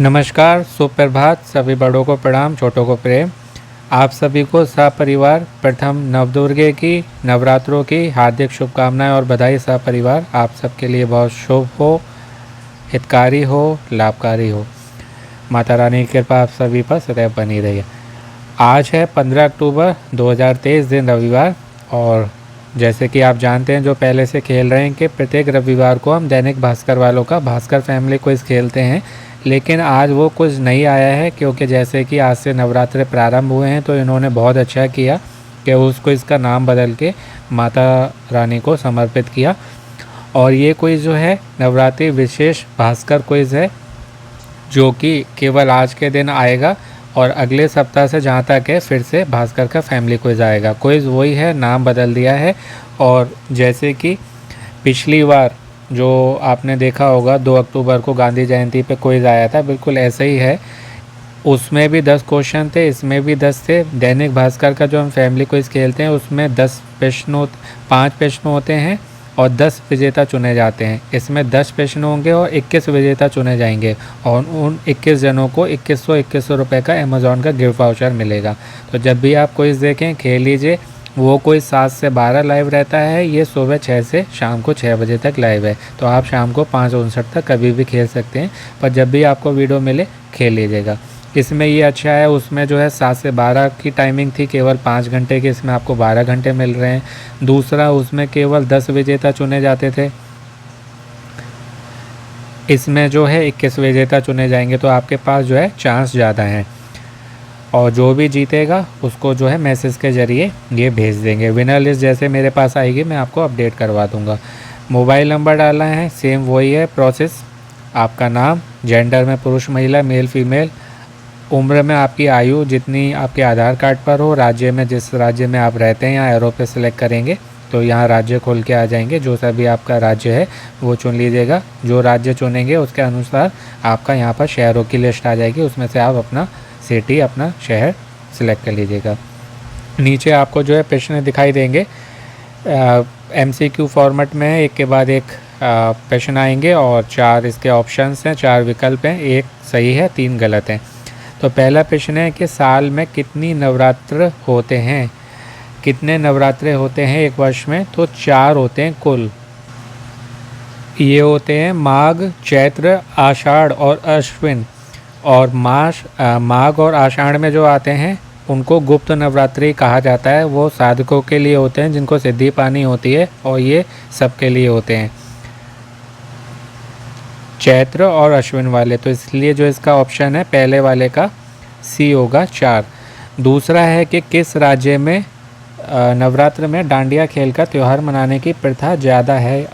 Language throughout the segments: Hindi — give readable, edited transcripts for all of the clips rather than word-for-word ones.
नमस्कार, सुप्रभात। सभी बड़ों को प्रणाम, छोटों को प्रेम। आप सभी को सपरिवार प्रथम नवदुर्गे की नवरात्रों की हार्दिक शुभकामनाएं और बधाई। सपरिवार आप सबके लिए बहुत शुभ हो, हितकारी हो, लाभकारी हो। माता रानी की कृपा आप सभी पर सदैव बनी रही। आज है 15 अक्टूबर 2023, दिन रविवार। और जैसे कि आप जानते हैं, जो पहले से खेल रहे हैं, कि प्रत्येक रविवार को हम दैनिक भास्कर वालों का भास्कर फैमिली क्विज खेलते हैं। लेकिन आज वो कुछ नहीं आया है, क्योंकि जैसे कि आज से नवरात्रे प्रारंभ हुए हैं, तो इन्होंने बहुत अच्छा किया कि उस क्विज़ का नाम बदल के माता रानी को समर्पित किया। और ये क्विज़ जो है नवरात्रि विशेष भास्कर क्विज़ है, जो कि केवल आज के दिन आएगा। और अगले सप्ताह से जहाँ तक है, फिर से भास्कर का फैमिली क्विज़ आएगा। क्विज़ वही है, नाम बदल दिया है। और जैसे कि पिछली बार जो आपने देखा होगा 2 अक्टूबर को गांधी जयंती पे क्विज़ आया था, बिल्कुल ऐसे ही है। उसमें भी 10 क्वेश्चन थे, इसमें भी 10 थे। दैनिक भास्कर का जो हम फैमिली क्विज़ खेलते हैं, उसमें 5 प्रश्न होते हैं और 10 विजेता चुने जाते हैं। इसमें 10 प्रश्न होंगे और 21 विजेता चुने जाएंगे, और उन 21 जनों को 2100 रुपये का अमेज़ॉन का गिफ्ट वाउचर मिलेगा। तो जब भी आप क्विज़ देखें, खेल लीजिए। वो कोई 7 से 12 लाइव रहता है, ये सुबह 6 से शाम को 6 बजे तक लाइव है। तो आप शाम को 5:59 तक कभी भी खेल सकते हैं, पर जब भी आपको वीडियो मिले खेल लीजिएगा। इसमें ये अच्छा है, उसमें जो है 7 से 12 की टाइमिंग थी, केवल 5 घंटे की, इसमें आपको 12 घंटे मिल रहे हैं। दूसरा, उसमें केवल 10 विजेता चुने जाते थे, इसमें जो है 21 विजेता चुने जाएंगे। तो आपके पास जो है चांस ज़्यादा हैं, और जो भी जीतेगा उसको जो है मैसेज के ज़रिए ये भेज देंगे। विनर लिस्ट जैसे मेरे पास आएगी, मैं आपको अपडेट करवा दूंगा। मोबाइल नंबर डालना है, सेम वही है प्रोसेस। आपका नाम, जेंडर में पुरुष महिला, मेल फीमेल, उम्र में आपकी आयु जितनी आपके आधार कार्ड पर हो, राज्य में जिस राज्य में आप रहते हैं, यहाँ एरो पे सेलेक्ट करेंगे तो यहाँ राज्य खोल के आ जाएंगे। जो सा भी आपका राज्य है वो चुन लीजिएगा। जो राज्य चुनेंगे उसके अनुसार आपका यहाँ पर शहरों की लिस्ट आ जाएगी, उसमें से आप अपना सिटी, अपना शहर सिलेक्ट कर लीजिएगा। नीचे आपको जो है प्रश्न दिखाई देंगे, MCQ फॉर्मेट में है, एक के बाद एक प्रश्न आएंगे और 4 इसके ऑप्शंस हैं, 4 विकल्प हैं, एक सही है, 3 गलत हैं। तो पहला प्रश्न है कि साल में कितनी नवरात्र होते हैं? कितने नवरात्रे होते हैं एक वर्ष में? तो 4 होते हैं कुल। ये होते हैं माघ, चैत्र, आषाढ़ और अश्विन। और माघ और आषाढ़ में जो आते हैं उनको गुप्त नवरात्रि कहा जाता है। वो साधकों के लिए होते हैं जिनको सिद्धि पानी होती है, और ये सबके लिए होते हैं, चैत्र और अश्विन वाले। तो इसलिए जो इसका ऑप्शन है पहले वाले का सी होगा, 4। दूसरा है कि किस राज्य में नवरात्र में डांडिया खेल का त्यौहार मनाने की प्रथा ज़्यादा है,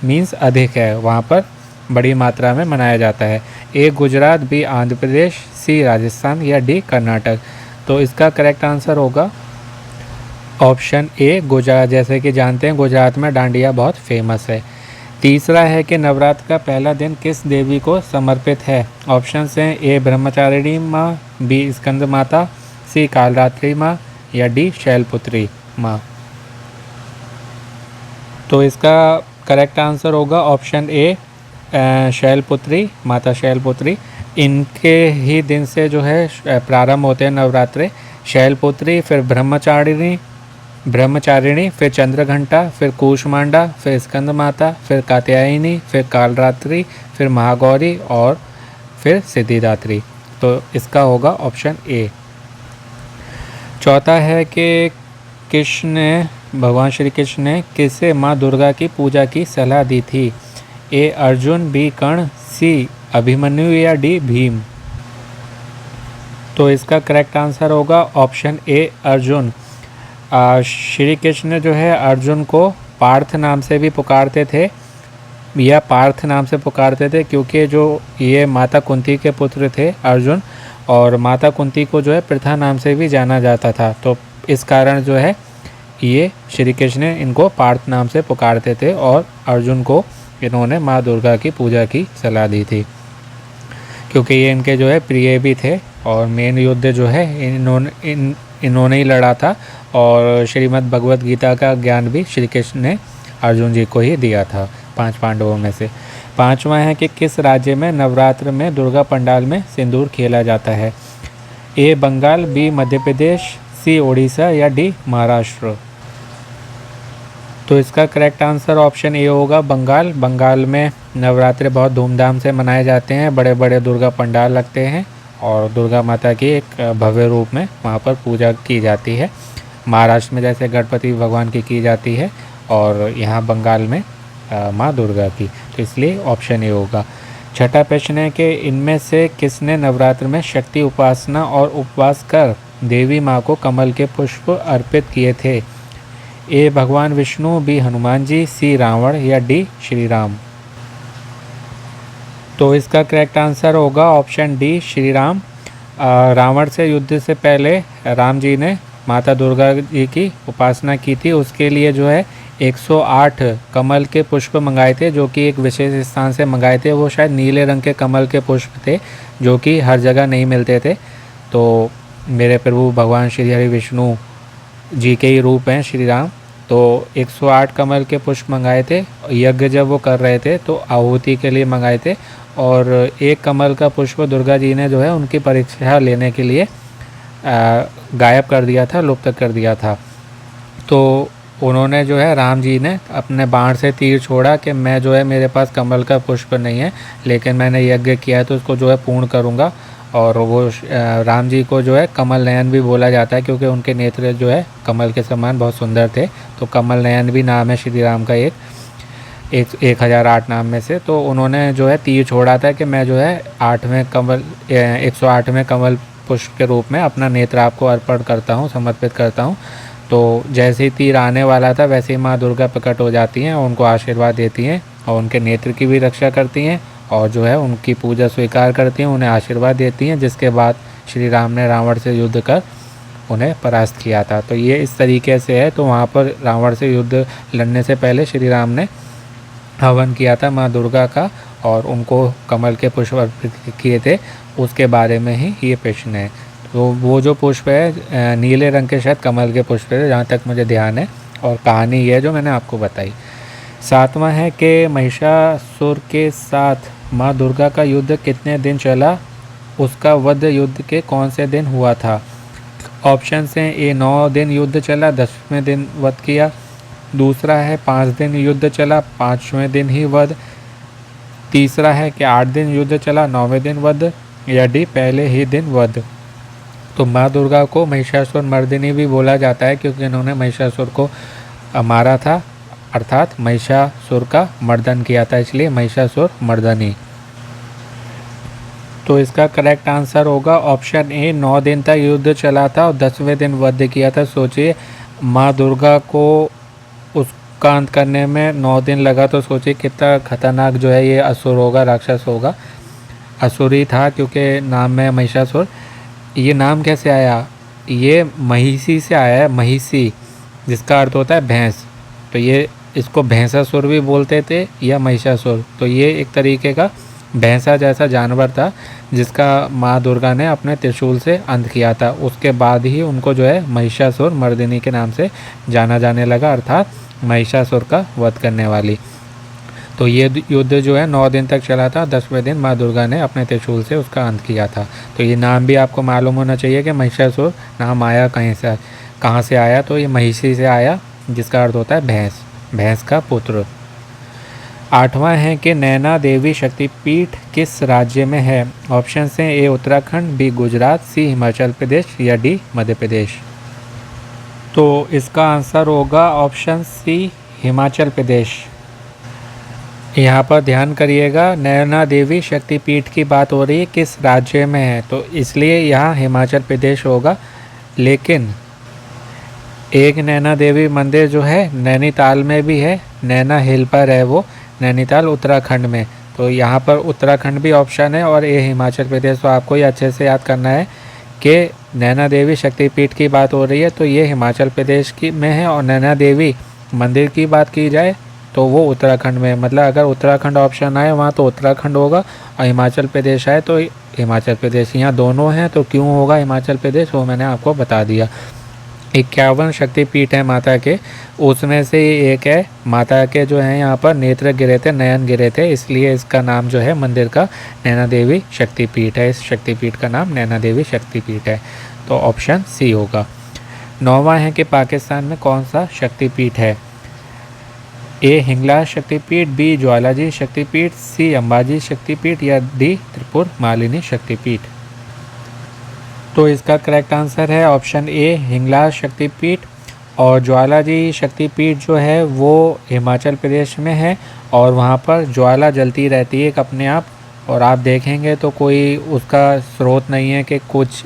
मीन्स अधिक है, वहाँ पर बड़ी मात्रा में मनाया जाता है? ए गुजरात, बी आंध्र प्रदेश, सी राजस्थान या डी कर्नाटक। तो इसका करेक्ट आंसर होगा ऑप्शन ए, गुजरात। जैसे कि जानते हैं गुजरात में डांडिया बहुत फेमस है। तीसरा है कि नवरात्र का पहला दिन किस देवी को समर्पित है? ऑप्शन हैं ए ब्रह्मचारिणी माँ, बी स्कंद माता, सी कालरात्रि माँ या डी शैलपुत्री माँ। तो इसका करेक्ट आंसर होगा ऑप्शन ए, शैलपुत्री, माता शैलपुत्री। इनके ही दिन से जो है प्रारंभ होते हैं नवरात्रे। शैलपुत्री, फिर ब्रह्मचारिणी, फिर चंद्रघंटा, फिर कूष्मांडा, फिर स्कंद माता, फिर कात्यायनी, फिर कालरात्रि, फिर महागौरी और फिर सिद्धिदात्री। तो इसका होगा ऑप्शन ए। चौथा है कि भगवान श्री कृष्ण ने किसे माँ दुर्गा की पूजा की सलाह दी थी? ए अर्जुन, बी कर्ण, सी अभिमन्यु या डी भीम। तो इसका करेक्ट आंसर होगा ऑप्शन ए, अर्जुन। श्री कृष्ण जो है अर्जुन को पार्थ नाम से भी पुकारते थे, या पार्थ नाम से पुकारते थे, क्योंकि जो ये माता कुंती के पुत्र थे अर्जुन, और माता कुंती को जो है प्रथा नाम से भी जाना जाता था। तो इस कारण जो है ये श्री कृष्ण इनको पार्थ नाम से पुकारते थे, और अर्जुन को इन्होंने माँ दुर्गा की पूजा की सलाह दी थी, क्योंकि ये इनके जो है प्रिय भी थे। और मेन युद्ध जो है इन्होंने ही लड़ा था, और श्रीमद् भगवत गीता का ज्ञान भी श्री कृष्ण ने अर्जुन जी को ही दिया था, 5 पांडवों में से। 5वां है कि किस राज्य में नवरात्र में दुर्गा पंडाल में सिंदूर खेला जाता है? ए बंगाल, बी मध्य प्रदेश, सी उड़ीसा या डी महाराष्ट्र। तो इसका करेक्ट आंसर ऑप्शन ए होगा बंगाल। बंगाल में नवरात्रि बहुत धूमधाम से मनाए जाते हैं, बड़े बड़े दुर्गा पंडाल लगते हैं और दुर्गा माता की एक भव्य रूप में वहाँ पर पूजा की जाती है। महाराष्ट्र में जैसे गणपति भगवान की जाती है और यहाँ बंगाल में माँ दुर्गा की, तो इसलिए ऑप्शन ए होगा। छठा प्रश्न है कि इनमें से किसने नवरात्र में शक्ति उपासना और उपवास कर देवी माँ को कमल के पुष्प अर्पित किए थे? ए भगवान विष्णु, बी हनुमान जी, सी रावण या डी श्री राम। तो इसका करेक्ट आंसर होगा ऑप्शन डी श्री राम। रावण से युद्ध से पहले राम जी ने माता दुर्गा जी की उपासना की थी। उसके लिए जो है 108 कमल के पुष्प मंगाए थे, जो कि एक विशेष स्थान से मंगाए थे। वो शायद नीले रंग के कमल के पुष्प थे जो कि हर जगह नहीं मिलते थे। तो मेरे प्रभु भगवान श्री हरि विष्णु जी के ही रूप हैं श्री राम। तो 108 कमल के पुष्प मंगाए थे। यज्ञ जब वो कर रहे थे तो आहुति के लिए मंगाए थे और एक कमल का पुष्प दुर्गा जी ने जो है उनकी परीक्षा लेने के लिए गायब कर दिया था, लुप्त कर दिया था। तो उन्होंने जो है राम जी ने अपने बाण से तीर छोड़ा कि मैं जो है मेरे पास कमल का पुष्प नहीं है, लेकिन मैंने यज्ञ किया है तो उसको जो है पूर्ण करूँगा। और वो राम जी को जो है कमल नयन भी बोला जाता है क्योंकि उनके नेत्र जो है कमल के समान बहुत सुंदर थे। तो कमल नयन भी नाम है श्री राम का 1008 नाम में से। तो उन्होंने जो है तीर छोड़ा था कि मैं जो है 108वें कमल पुष्प के रूप में अपना नेत्र आपको अर्पण करता हूँ, समर्पित करता हूँ। तो जैसे ही तीर आने वाला था वैसे ही माँ दुर्गा प्रकट हो जाती हैं और उनको आशीर्वाद देती हैं और उनके नेत्र की भी रक्षा करती हैं और जो है उनकी पूजा स्वीकार करती हैं, उन्हें आशीर्वाद देती हैं। जिसके बाद श्री राम ने रावण से युद्ध कर उन्हें परास्त किया था। तो ये इस तरीके से है। तो वहाँ पर रावण से युद्ध लड़ने से पहले श्री राम ने हवन किया था माँ दुर्गा का और उनको कमल के पुष्प अर्पित किए थे, उसके बारे में ही ये प्रश्न है। तो वो जो पुष्प है नीले रंग के शायद कमल के पुष्प है जहाँ तक मुझे ध्यान है, और कहानी ये है जो मैंने आपको बताई। 7वां है कि महिषासुर के साथ माँ दुर्गा का युद्ध कितने दिन चला? उसका वध युद्ध के कौन से दिन हुआ था? ऑप्शन हैं ए 9 दिन युद्ध चला, 10वें दिन वध किया। दूसरा है 5 दिन युद्ध चला, 5वें दिन ही वध। तीसरा है कि 8 दिन युद्ध चला, 9वें दिन वध, या डी पहले ही दिन वध। तो माँ दुर्गा को महिषासुर मर्दिनी भी बोला जाता है क्योंकि इन्होंने महिषासुर को मारा था, अर्थात महिषासुर का मर्दन किया था, इसलिए महिषासुर मर्दनी। तो इसका करेक्ट आंसर होगा ऑप्शन ए 9 दिन तक युद्ध चला था और 10वें दिन वध किया था। सोचिए माँ दुर्गा को उसका अंत करने में 9 दिन लगा, तो सोचिए कितना खतरनाक जो है ये असुर होगा, राक्षस होगा। असुरी था क्योंकि नाम में महिषासुर। ये नाम कैसे आया? ये महिषी से आया है, महिषी जिसका अर्थ होता है भैंस। तो ये इसको भैंसासुर भी बोलते थे या महिषासुर। तो ये एक तरीके का भैंसा जैसा जानवर था जिसका माँ दुर्गा ने अपने त्रिशूल से अंत किया था। उसके बाद ही उनको जो है महिषासुर मर्दिनी के नाम से जाना जाने लगा, अर्थात महिषासुर का वध करने वाली। तो ये युद्ध जो है 9 दिन तक चला था, 10वें दिन माँ दुर्गा ने अपने त्रिशूल से उसका अंत किया था। तो ये नाम भी आपको मालूम होना चाहिए कि महिषासुर नाम आया कहाँ से आया। तो ये महिषी से आया जिसका अर्थ होता है भैंस, भैंस का पुत्र। 8वां है कि नैना देवी शक्तिपीठ किस राज्य में है? ऑप्शन हैं ए उत्तराखंड, बी गुजरात, सी हिमाचल प्रदेश या डी मध्य प्रदेश। तो इसका आंसर होगा ऑप्शन सी हिमाचल प्रदेश। यहाँ पर ध्यान करिएगा, नैना देवी शक्तिपीठ की बात हो रही है, किस राज्य में है, तो इसलिए यहाँ हिमाचल प्रदेश होगा। लेकिन एक नैना देवी मंदिर जो है नैनीताल में भी है, नैना हिल पर है वो, नैनीताल उत्तराखंड में। तो यहाँ पर उत्तराखंड भी ऑप्शन है और ये हिमाचल प्रदेश। तो आपको ये अच्छे से याद करना है कि नैना देवी शक्तिपीठ की बात हो रही है तो ये हिमाचल प्रदेश की में है, और नैना देवी मंदिर की बात की जाए तो वो उत्तराखंड में। मतलब अगर उत्तराखंड ऑप्शन आए वहाँ तो उत्तराखंड होगा, और हिमाचल प्रदेश आए तो हिमाचल प्रदेश। यहाँ दोनों हैं तो क्यों होगा हिमाचल प्रदेश, वो मैंने आपको बता दिया। 51 शक्तिपीठ है माता के, उसमें से एक है माता के जो है यहाँ पर नेत्र गिरे थे, नयन गिरे थे, इसलिए इसका नाम जो है मंदिर का नैना देवी शक्तिपीठ है। इस शक्तिपीठ का नाम नैना देवी शक्तिपीठ है, तो ऑप्शन सी होगा। 9वां है कि पाकिस्तान में कौन सा शक्तिपीठ है? ए हिंगलाज शक्तिपीठ, बी ज्वालाजी शक्तिपीठ, सी अंबाजी शक्तिपीठ या डी त्रिपुर मालिनी शक्तिपीठ। तो इसका करेक्ट आंसर है ऑप्शन ए हिंगलाज शक्तिपीठ। और ज्वालाजी शक्तिपीठ जो है वो हिमाचल प्रदेश में है और वहाँ पर ज्वाला जलती रहती है एक अपने आप, और आप देखेंगे तो कोई उसका स्रोत नहीं है कि कुछ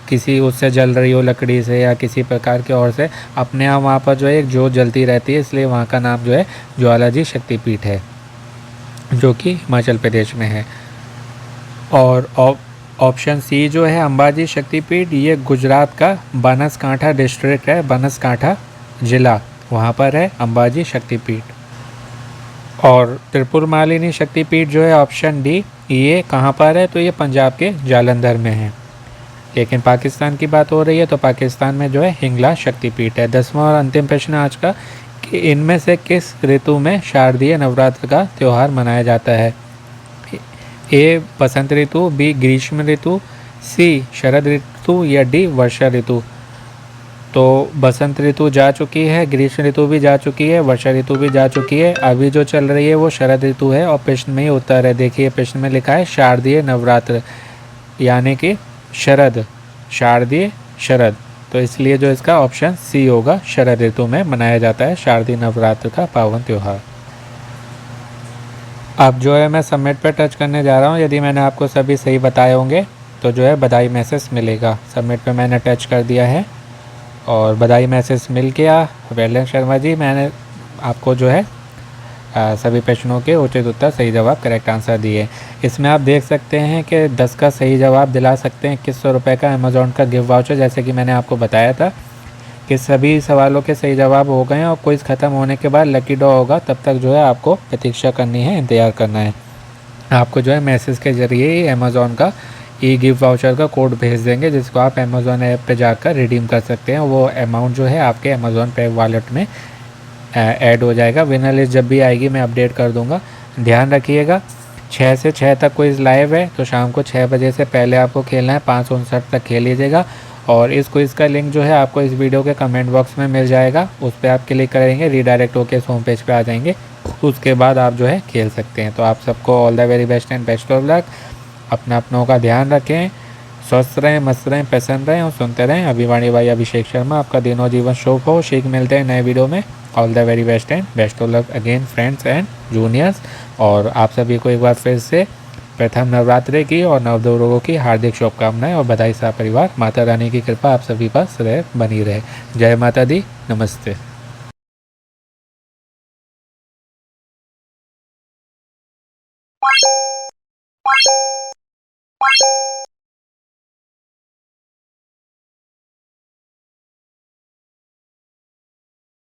किसी उससे जल रही हो लकड़ी से या किसी प्रकार के और से, अपने आप वहाँ पर जो है एक जोत जलती रहती है, इसलिए वहाँ का नाम जो है ज्वालाजी शक्तिपीठ है, जो कि हिमाचल प्रदेश में है। और ऑप्शन सी जो है अंबाजी शक्तिपीठ, ये गुजरात का बनासकांठा डिस्ट्रिक्ट है, बनासकांठा ज़िला, वहाँ पर है अंबाजी शक्तिपीठ। और त्रिपुर मालिनी शक्तिपीठ जो है ऑप्शन डी, ये कहाँ पर है? तो ये पंजाब के जालंधर में है। लेकिन पाकिस्तान की बात हो रही है तो पाकिस्तान में जो है हिंगलाज शक्तिपीठ है। 10वां और अंतिम प्रश्न आज का कि इनमें से किस ऋतु में शारदीय नवरात्र का त्यौहार मनाया जाता है? ए बसंत ऋतु, बी ग्रीष्म ऋतु, सी शरद ऋतु या डी वर्षा ऋतु। तो बसंत ऋतु जा चुकी है, ग्रीष्म ऋतु भी जा चुकी है, वर्षा ऋतु भी जा चुकी है, अभी जो चल रही है वो शरद ऋतु है। और प्रश्न में ही उत्तर है, देखिए प्रश्न में लिखा है शारदीय नवरात्र, यानी कि शरद, शारदीय शरद, तो इसलिए जो इसका ऑप्शन सी होगा, शरद ऋतु में मनाया जाता है शारदीय नवरात्र का पावन त्यौहार। अब जो है मैं सबमिट पर टच करने जा रहा हूँ, यदि मैंने आपको सभी सही बताए होंगे तो जो है बधाई मैसेज मिलेगा। सबमिट पे मैंने टच कर दिया है और बधाई मैसेज मिल गया। वेलन शर्मा जी, मैंने आपको जो है सभी प्रश्नों के उचित उत्तर, सही जवाब, करेक्ट आंसर दिए। इसमें आप देख सकते हैं कि 10 का सही जवाब दिला सकते हैं 2100 रुपये का अमेज़ॉन का गिफ्ट वाउचर, जैसे कि मैंने आपको बताया था कि सभी सवालों के सही जवाब हो गए हैं और क्विज़ ख़त्म होने के बाद लकी ड्रॉ होगा, तब तक जो है आपको प्रतीक्षा करनी है, इंतज़ार करना है। आपको जो है मैसेज के ज़रिए ही अमेज़ॉन का ई गिफ्ट वाउचर का कोड भेज देंगे, जिसको आप अमेज़ॉन ऐप पे जाकर रिडीम कर सकते हैं। वो अमाउंट जो है आपके अमेज़ॉन पे वॉलेट में ऐड हो जाएगा। विनर लिस्ट जब भी आएगी मैं अपडेट कर दूंगा। ध्यान रखिएगा 6 से 6 तक क्विज़ लाइव है, तो शाम को 6 बजे से पहले आपको खेलना है, 5:59 तक खेल लीजिएगा। और इस क्विज़ का लिंक जो है आपको इस वीडियो के कमेंट बॉक्स में मिल जाएगा, उस पर आप क्लिक करेंगे, रीडायरेक्ट होकर इस होम पेज पर आ जाएंगे, उसके बाद आप जो है खेल सकते हैं। तो आप सबको all the very best and best of luck. अपनों का ध्यान रखें, स्वस्थ रहें, मस्त रहें, प्रसन्न रहें और सुनते रहें अभिवाणी भाई अभिषेक शर्मा। आपका दिनों जीवन शुभ हो। शीघ्र मिलते हैं नए वीडियो में। All the very best and best of luck again friends and juniors. और आप सभी को एक बार फिर से प्रथम नवरात्रि की और नवदुर्गों की हार्दिक शुभकामनाएं और बधाई। सा परिवार, माता रानी की कृपा आप सभी पर सदैव बनी रहे। जय माता दी, नमस्ते।